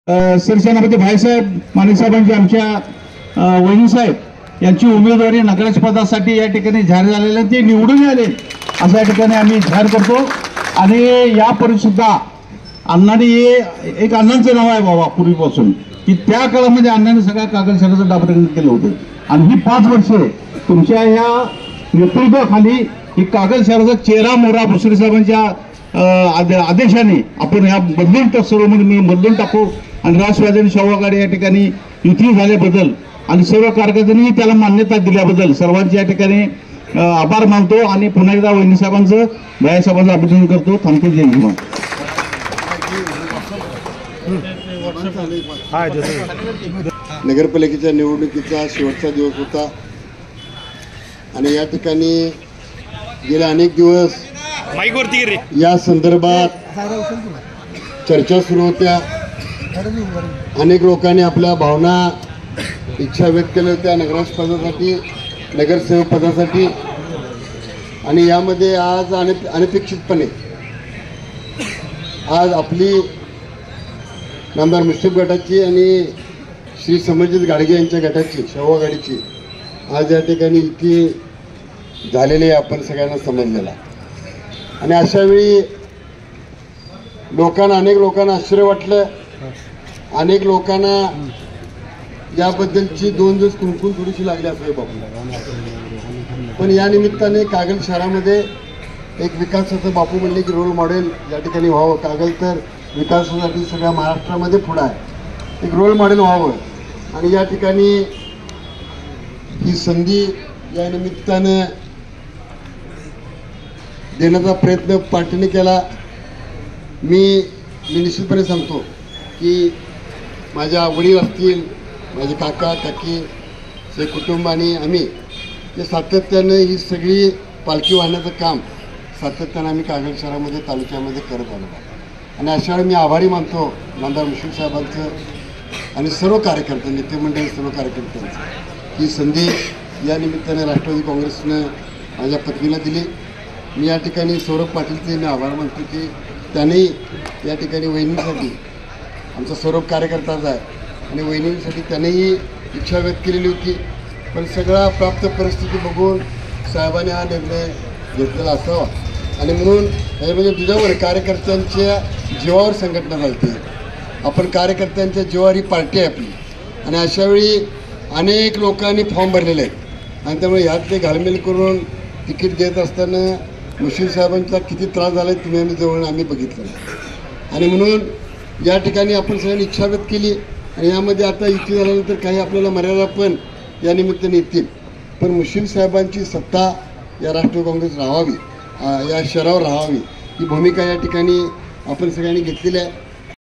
सरसेनापती भाईसाहेब मानेसाहेबांची आमच्या वहिनीसाहेब यांची उमेदवारी नगराध्यक्षपदासाठी या ठिकाणी जाहीर झालेले ते निवडून आले असं या ठिकाणी आम्ही जाहीर करतो। आणि यापूर्वी सुद्धा अण्णांनी एक अण्णांचं नाव आहे बाबा पूर्वीपासून की त्या काळामध्ये अण्णांनी सगळ्या कागद शहराचं डाबरीकरण केलं होतं आणि ही 5 वर्षे तुमच्या या नेतृत्वाखाली ही कागद शहराचा चेहरा मोहरा भुसरे साहेबांच्या आदेशाने आपण ह्या बदलून सर्वमध्ये बदलून टाकू आणि राष्ट्रवादी आणि शाहू आघाडी या ठिकाणी युती झाल्याबद्दल आणि सर्व कार्यकर्त्यांनी त्याला मान्यता दिल्याबद्दल सर्वांचे या ठिकाणी आभार मानतो आणि पुन्हा एकदा वहिनी साहेबांचं भैयासाहेबांचं अभिनंदन करतो। थांबतो। जय हिंद। नगरपालिकेच्या निवडणुकीचा शेवटचा दिवस होता आणि या ठिकाणी गेले अनेक दिवस या संदर्भात चर्चा सुरू होत्या। अनेक लोकांनी आपल्या भावना इच्छा व्यक्त केल्या होत्या नगराध्यक्ष पदासाठी नगरसेवक पदासाठी आणि यामध्ये आज अनपेक्षितपणे आज आपली नामदार मुश्रीफ गटाची आणि श्री समरजित गाडगे यांच्या गटाची शाहू आघाडीची आज या ठिकाणी युती झालेली आपण सगळ्यांना समजलेला आणि अशावेळी अनेक लोकांना आश्चर्य वाटलं। अनेक लोकांना याबद्दलची 2 दिवस कुणकुण थोडीशी लागली असेल बापू, पण या निमित्ताने कागल शहरामध्ये एक विकासाचं बापू म्हणले की रोल मॉडेल या ठिकाणी व्हावं। कागल तर विकासासाठी सगळ्या महाराष्ट्रामध्ये पुढं आहे, एक रोल मॉडेल व्हावं आणि या ठिकाणी ही संधी या निमित्तानं देण्याचा प्रयत्न पार्टीने केला। मी निश्चितपणे सांगतो की माझ्या वडील असतील, माझे काका काकी ते कुटुंब आणि आम्ही ते सातत्यानं ही सगळी पालखी वाहण्याचं काम सातत्यानं आम्ही कागल शहरामध्ये तालुक्यामध्ये करत आलो आणि अशा वेळी मी आभारी मानतो नामदार मुश्रीफ साहेबांचं आणि सर्व कार्यकर्ते नेते मंडळी सर्व कार्यकर्त्यांचं ही संधी या निमित्ताने राष्ट्रवादी काँग्रेसनं माझ्या पत्नीला दिली। मी या ठिकाणी सौरभ पाटीलचे मी आभार मानतो की त्यांनी या ठिकाणी वहिनीसाठी आमचा सौरभ कार्यकर्ताच आहे आणि वहिनीसाठी त्यांनीही इच्छा व्यक्त केलेली होती, पण सगळा प्राप्त परिस्थिती बघून साहेबांनी हा निर्णय घेतलेला असावा आणि म्हणून हे म्हणजे तुझ्यावर कार्यकर्त्यांच्या जीवावर संघटना चालते। आपण कार्यकर्त्यांच्या जीवावर ही पार्टी आहे आपली आणि अशावेळी अनेक लोकांनी फॉर्म भरलेले आहेत आणि त्यामुळे ह्यात ते घालमेल करून तिकीट देत असताना मुश्रीफ साहेबांचा किती त्रास झाला आहे तुम्ही जवळ आम्ही बघितलं आणि म्हणून या ठिकाणी आपण सगळ्यांनी इच्छा व्यक्त केली आणि यामध्ये आता युती झाल्यानंतर काही आपल्याला मर्यादा पण या निमित्ताने येतील, पण मुश्रीफ साहेबांची सत्ता या राष्ट्रवादी काँग्रेस राहावी, या शहरावर राहावी ही भूमिका या ठिकाणी आपण सगळ्यांनी घेतलेली आहे।